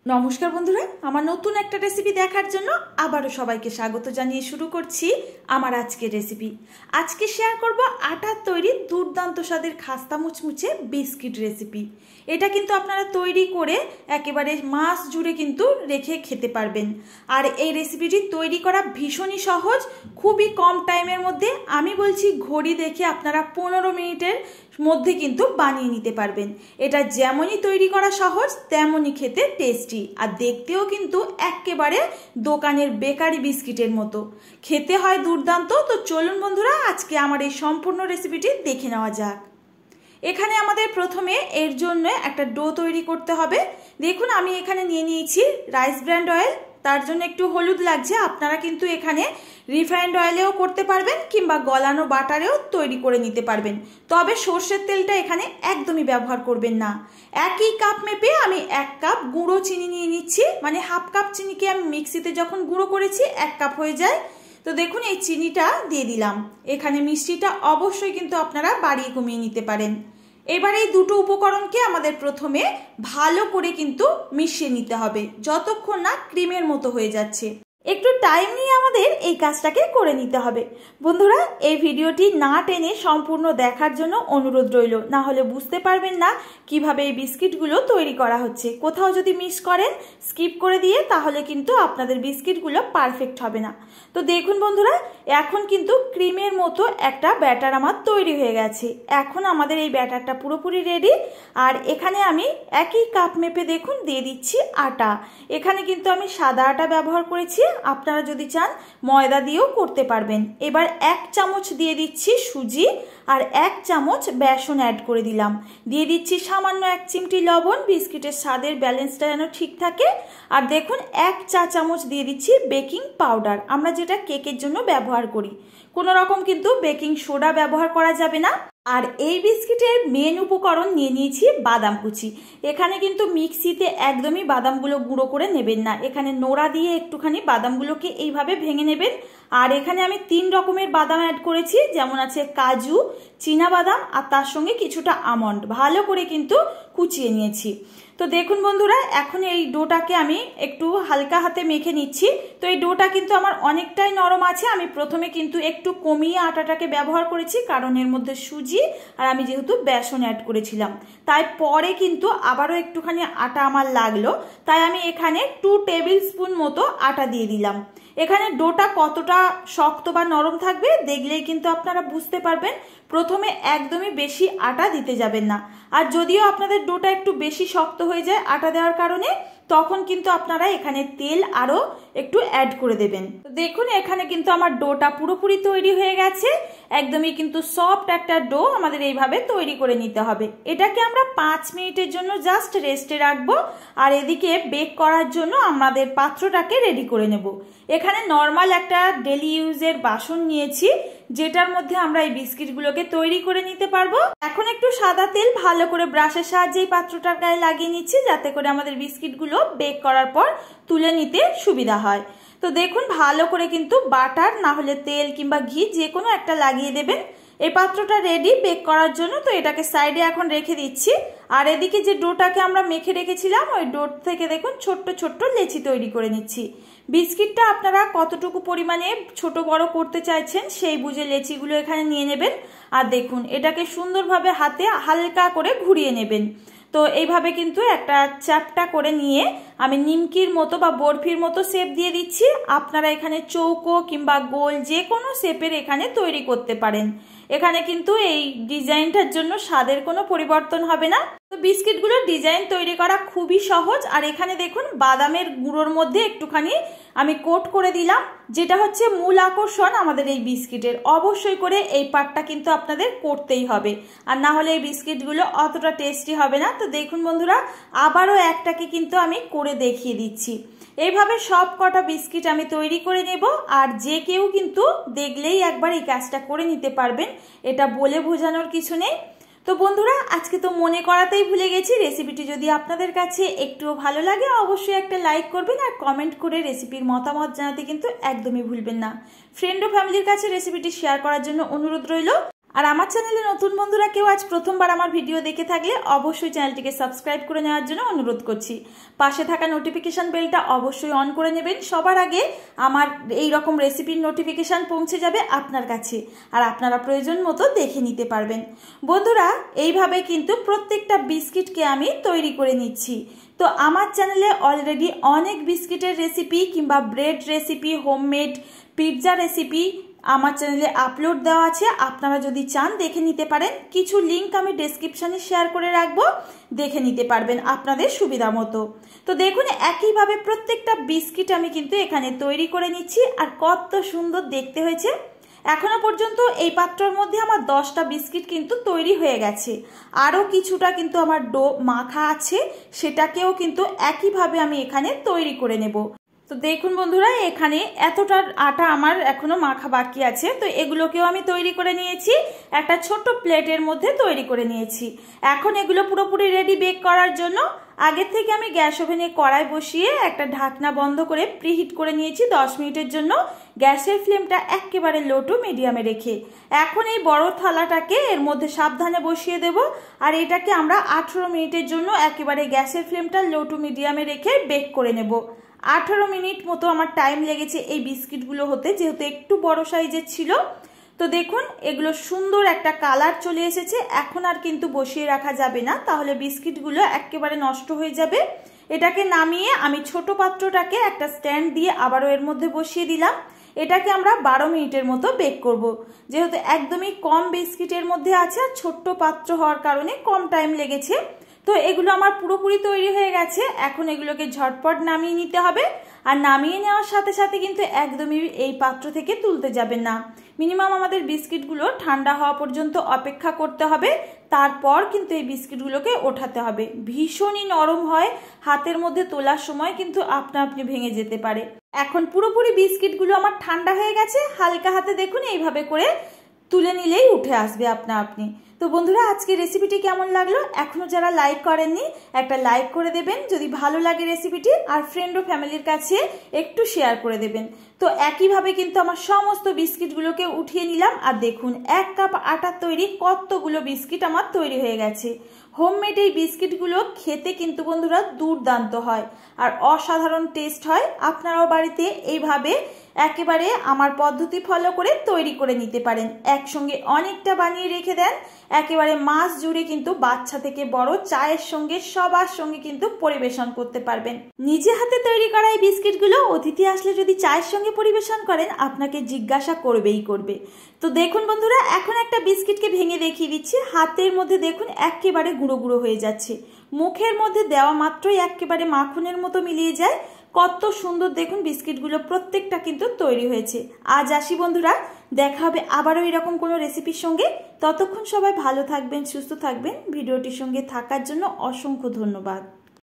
নমস্কার বন্ধুরা, আমার নতুন একটা রেসিপি দেখার জন্য আবারও সবাইকে স্বাগত জানিয়ে শুরু করছি আমার আজকের রেসিপি। আজকে শেয়ার করব আটার তৈরি দুর্দান্ত স্বাদের খাস্তা মুচমুচে বিস্কিট রেসিপি। এটা কিন্তু আপনারা তৈরি করে একেবারে মাস জুড়ে কিন্তু রেখে খেতে পারবেন। আর এই রেসিপিটি তৈরি করা ভীষণই সহজ, খুবই কম টাইমের মধ্যে, আমি বলছি ঘড়ি দেখে আপনারা 15 মিনিটের মধ্যে কিন্তু বানিয়ে নিতে পারবেন। এটা যেমনই তৈরি করা সহজ তেমনই খেতে টেস্টি, আর দেখতেও কিন্তু একেবারে দোকানের বেকারি বিস্কিটের মতো খেতে হয় দুর্দান্ত। তো চলুন বন্ধুরা, আজকে আমার এই সম্পূর্ণ রেসিপিটি দেখে নেওয়া যাক। এখানে আমাদের প্রথমে এর জন্য একটা ডো তৈরি করতে হবে। দেখুন আমি এখানে নিয়ে নিয়েছি রাইস ব্র্যান্ড অয়েল, তার জন্য একটু হলুদ লাগছে। আপনারা কিন্তু এখানে রিফাইন্ড অয়েলেও করতে পারবেন কিংবা গলানো বাটারেও তৈরি করে নিতে পারবেন, তবে সর্ষের তেলটা এখানে একদমই ব্যবহার করবেন না। একই কাপ মেপে আমি 1 কাপ গুঁড়ো চিনি নিয়ে নিচ্ছি, মানে হাফ কাপ চিনিকে আমি মিক্সিতে যখন গুঁড়ো করেছি 1 কাপ হয়ে যায়। তো দেখুন এই চিনিটা দিয়ে দিলাম। এখানে মিষ্টিটা অবশ্যই কিন্তু আপনারা বাড়িয়ে কমিয়ে নিতে পারেন। এবার এই দুটো উপকরণকে আমাদের প্রথমে ভালো করে কিন্তু মিশিয়ে নিতে হবে, যতক্ষণ না ক্রিমের মতো হয়ে যাচ্ছে। একটু টাইম নিয়ে আমাদের এই কাজটাকে করে নিতে হবে। বন্ধুরা, এই ভিডিওটি না টেনে সম্পূর্ণ দেখার জন্য অনুরোধ রইল, না হলে বুঝতে পারবেন না কিভাবে এই বিস্কিটগুলো তৈরি করা হচ্ছে। কোথাও যদি মিস করেন স্কিপ করে দিয়ে, তাহলে কিন্তু আপনাদের বিস্কিটগুলো পারফেক্ট হবে না। তো দেখুন বন্ধুরা, এখন কিন্তু ক্রিমের মতো একটা ব্যাটার আমার তৈরি হয়ে গেছে। এখন আমাদের এই ব্যাটারটা পুরোপুরি রেডি। আর এখানে আমি একই কাপ মেপে দেখুন দিয়ে দিচ্ছি আটা। এখানে কিন্তু আমি সাদা আটা ব্যবহার করেছি, আপনারা যদি চান ময়দা দিয়েও করতে পারবেন। এবার 1 চামচ দিয়ে দিচ্ছি সুজি আর 1 চামচ বেসন অ্যাড করে দিলাম। দিয়ে দিচ্ছি সামান্য 1 চিমটি লবণ, বিস্কিটের স্বাদের ব্যালেন্সটা যেন ঠিক থাকে। আর দেখুন 1 চা চামচ দিয়ে দিচ্ছি বেকিং পাউডার, আমরা যেটা কেকের জন্য ব্যবহার করি। কোনো রকম কিন্তু বেকিং সোডা ব্যবহার করা যাবে না। আর এই বিস্কিটের মেন উপকরণ নিয়ে নিয়েছি বাদাম কুচি। এখানে কিন্তু মিক্সিতে একদমই বাদামগুলো গুঁড়ো করে নেবেন না, এখানে নোড়া দিয়ে একটুখানি বাদামগুলোকে এইভাবে ভেঙে নেবেন। আর এখানে আমি 3 রকমের বাদাম অ্যাড করেছি, যেমন আছে কাজু, চীনা বাদাম আর তার সঙ্গে কিছুটা আমন্ড, ভালো করে কিন্তু কুচিয়ে নিয়েছি। তো দেখুন বন্ধুরা, এখন এই ডোটাকে আমি একটু হালকা হাতে মেখে নিচ্ছি। তো এই ডোটা কিন্তু আমার অনেকটাই নরম আছে। আমি প্রথমে কিন্তু একটু কমিয়ে আটাটাকে ব্যবহার করেছি, কারণ এর মধ্যে সুজি আর আমি যেহেতু বেসন অ্যাড করেছিলাম, তাই পরে কিন্তু আবারও একটুখানি আটা আমার লাগলো, তাই আমি এখানে 2 টেবিল স্পুন মতো আটা দিয়ে দিলাম। এখানে ডোটা কতটা শক্ত বা নরম থাকবে দেখলেই কিন্তু আপনারা বুঝতে পারবেন। প্রথমে একদমই বেশি আটা দিতে যাবেন না। আর যদিও আপনাদের ডোটা একটু বেশি শক্ত হয়ে যায় আটা দেওয়ার কারণে, তখন কিন্তু আপনারা এখানে তেল আরো একটু অ্যাড করে দেবেন। দেখুন এখানে কিন্তু আমার ডোটা পুরোপুরি তৈরি হয়ে গেছে। একদমই কিন্তু সফট একটা ডো আমাদের এইভাবে তৈরি করে নিতে হবে। এটাকে আমরা 5 মিনিটের জন্য জাস্ট রেস্টে রাখবো। আর এদিকে বেক করার জন্য আমাদের পাত্রটাকে রেডি করে নেব। এখানে নর্মাল একটা ডেলি ইউজের বাসন নিয়েছি, যেটার মধ্যে আমরা এই বিস্কিটগুলোকে তৈরি করে নিতে পারবো। এখন একটু সাদা তেল ভালো করে ব্রাশের সাহায্যে এই পাত্রটার গায়ে লাগিয়ে নিচ্ছি, যাতে করে আমাদের বিস্কিটগুলো বেক করার পর তুলে নিতে সুবিধা হয়। তো দেখুন ভালো করে কিন্তু বাটার না হলে তেল কিংবা ঘি যে কোনো একটা লাগিয়ে দেবেন। এই পাত্রটা রেডি বেক করার জন্য। তো এটাকে সাইডে এখন রেখে দিচ্ছি। আর এদিকে যে ডোটাকে আমরা মেখে রেখেছিলাম, ওই ডো থেকে দেখুন ছোট্ট ছোট্ট লেচি তৈরি করে নিচ্ছি। বিস্কিটটা আপনারা কতটুকু পরিমাণে ছোট বড় করতে চাইছেন সেই বুঝে লেচিগুলো এখানে নিয়ে নেবেন। আর দেখুন এটাকে সুন্দরভাবে হাতে হালকা করে ঘুরিয়ে নেবেন। তো এইভাবে কিন্তু একটা চ্যাপটা করে নিয়ে আমি নিমকির মতো বা বরফির মতো শেপ দিয়ে দিচ্ছি। আপনারা এখানে চৌকো কিংবা গোল যে কোনো শেপের এখানে তৈরি করতে পারেন। এখানে কিন্তু এই ডিজাইনটার জন্য স্বাদের কোনো পরিবর্তন হবে না। তো বিস্কিটগুলোর ডিজাইন তৈরি করা খুবই সহজ। আর এখানে দেখুন বাদামের গুঁড়োর মধ্যে একটুখানি আমি কোট করে দিলাম, যেটা হচ্ছে মূল আকর্ষণ আমাদের এই বিস্কিটের। অবশ্যই করে এই পার্টটা কিন্তু আপনাদের করতেই হবে, আর না হলে এই বিস্কিটগুলো অতটা টেস্টি হবে না। তো দেখুন বন্ধুরা, আবারও একটাকে কিন্তু আমি করে দেখিয়ে দিচ্ছি। এইভাবে সব কটা বিস্কিট আমি তৈরি করে নেব। আর যে কেউ কিন্তু দেখলেই একবার এই কাজটা করে নিতে পারবেন, এটা বলে বোঝানোর কিছু নেই। তো বন্ধুরা, আজকে তো মনে করাতেই ভুলে গেছি, রেসিপিটি যদি আপনাদের কাছে একটুও ভালো লাগে অবশ্যই একটা লাইক করবেন, আর কমেন্ট করে রেসিপির মতামত জানাতে কিন্তু একদমই ভুলবেন না। ফ্রেন্ড ও ফ্যামিলির কাছে রেসিপিটি শেয়ার করার জন্য অনুরোধ রইল। আর আমার চ্যানেলে নতুন বন্ধুরা কেউ আজ প্রথমবার আমার ভিডিও দেখে থাকলে অবশ্যই চ্যানেলটিকে সাবস্ক্রাইব করে নেওয়ার জন্য অনুরোধ করছি। পাশে থাকা নোটিফিকেশন বেলটা অবশ্যই অন করে নেবেন, সবার আগে আমার এই রকম রেসিপির নোটিফিকেশন পৌঁছে যাবে আপনার কাছে, আর আপনারা প্রয়োজন মতো দেখে নিতে পারবেন। বন্ধুরা, এইভাবে কিন্তু প্রত্যেকটা বিস্কিটকে আমি তৈরি করে নিচ্ছি। তো আমার চ্যানেলে অলরেডি অনেক বিস্কিটের রেসিপি কিংবা bread recipe, homemade pizza recipe আমার চ্যানেলে আপলোড দেওয়া আছে। আপনারা যদি চান দেখে নিতে পারেন, কিছু লিঙ্ক আমি ডেসক্রিপশনে শেয়ার করে রাখবো, দেখে নিতে পারবেন আপনাদের সুবিধা মতো। তো দেখুন, একইভাবে প্রত্যেকটা বিস্কিট আমি কিন্তু এখানে তৈরি করে নিচ্ছি, আর কত সুন্দর দেখতে হয়েছে। এখনো পর্যন্ত এই পাত্রর মধ্যে আমার 10টা বিস্কিট কিন্তু তৈরি হয়ে গেছে, আরও কিছুটা কিন্তু আমার ডো মাখা আছে, সেটাকেও কিন্তু একইভাবে আমি এখানে তৈরি করে নেব। তো দেখুন বন্ধুরা, এখানে এতটা আটা আমার এখনো মাখা বাকি আছে, তো এগুলোকেও আমি তৈরি করে নিয়েছি, একটা ছোট প্লেটের মধ্যে তৈরি করে নিয়েছি। এখন এগুলো পুরোপুরি রেডি বেক করার জন্য আগে থেকে আমি গ্যাস ওভেনে কড়াই বসিয়ে একটা ঢাকনা বন্ধ করে প্রিহিট করে নিয়েছি 10 মিনিটের জন্য। গ্যাসের ফ্লেমটা একেবারে লো টু মিডিয়ামে রেখে এখন এই বড় থালাটাকে এর মধ্যে সাবধানে বসিয়ে দেব, আর এটাকে আমরা 18 মিনিটের জন্য একেবারে গ্যাসের ফ্লেমটা লো টু মিডিয়ামে রেখে বেক করে নেব। 18 মিনিট মতো আমার টাইম লেগেছে এই বিস্কিটগুলো হতে, যেহেতু একটু বড় সাইজের ছিল। তো দেখুন, এগুলো সুন্দর একটা কালার চলে এসেছে। এখন আর কিন্তু বসিয়ে রাখা যাবে না, তাহলে বিস্কিটগুলো একেবারে নষ্ট হয়ে যাবে। এটাকে নামিয়ে আমি ছোট পাত্রটাকে একটা স্ট্যান্ড দিয়ে আবারও এর মধ্যে বসিয়ে দিলাম। এটাকে আমরা 12 মিনিটের মতো বেক করব। যেহেতু একদমই কম বিস্কিটের মধ্যে আছে আর ছোট্ট পাত্র হওয়ার কারণে কম টাইম লেগেছে। তো এগুলো আমার পুরোপুরি তৈরি হয়ে গেছে। এখন এগুলোকে ঝটপট নামিয়ে নিতে হবে, আর নামিয়ে নেওয়ার সাথে সাথে কিন্তু একদমই এই পাত্র থেকে তুলতে যাবেন না। মিনিমাম আমাদের বিস্কিটগুলো ঠান্ডা হওয়া পর্যন্ত অপেক্ষা করতে হবে, তারপর কিন্তু এই বিস্কিটগুলোকে ওঠাতে হবে। ভীষণই নরম হয়, হাতের মধ্যে তোলার সময় কিন্তু আপনা আপনি ভেঙে যেতে পারে। এখন পুরোপুরি বিস্কিটগুলো আমার ঠান্ডা হয়ে গেছে, হালকা হাতে দেখুন এইভাবে করে তুলে নিলেই উঠে আসবে আপনা আপনি। তো বন্ধুরা, আজকের রেসিপিটি কেমন লাগলো? এখনো যারা লাইক করেননি একটা লাইক করে দেবেন যদি ভালো লাগে রেসিপিটি, আর ফ্রেন্ড ও ফ্যামিলির কাছে একটু শেয়ার করে দেবেন। তো একইভাবে কিন্তু আমার সমস্ত বিস্কিটগুলোকে উঠিয়ে নিলাম, আর দেখুন 1 কাপ আটা তৈরি কতগুলো বিস্কিট আমার তৈরি হয়ে গেছে। হোমমেড এই বিস্কিটগুলো খেতে কিন্তু বন্ধুরা দুর্দান্ত হয় আর অসাধারণ টেস্ট হয়। আপনারাও বাড়িতে এইভাবে একেবারে আমার পদ্ধতি ফলো করে তৈরি করে নিতে পারেন। একসঙ্গে অনেকটা বানিয়ে রেখে দেন, একেবারে মাস জুড়ে কিন্তু বাচ্চা থেকে বড় চায়ের সঙ্গে সবার সঙ্গে কিন্তু পরিবেশন করতে পারবেন। নিজে হাতে তৈরি করা এই বিস্কিটগুলো অতিথি আসলে যদি চায়ের সঙ্গে পরিবেশন করেন, আপনাকে জিজ্ঞাসা করবেই করবে। তো দেখুন বন্ধুরা, এখন একটা বিস্কিটকে ভেঙে দেখিয়ে দিচ্ছি। হাতের মধ্যে দেখুন একেবারে গুঁড়ো গুঁড়ো হয়ে যাচ্ছে, মুখের মধ্যে দেওয়া মাত্রই একেবারে মাখনের মতো মিলিয়ে যায়। কত সুন্দর দেখুন বিস্কিটগুলো প্রত্যেকটা কিন্তু তৈরি হয়েছে। আজ আসি বন্ধুরা, দেখা হবে আবারও এরকম কোনো রেসিপির সঙ্গে। ততক্ষণ সবাই ভালো থাকবেন, সুস্থ থাকবেন। ভিডিওটির সঙ্গে থাকার জন্য অসংখ্য ধন্যবাদ।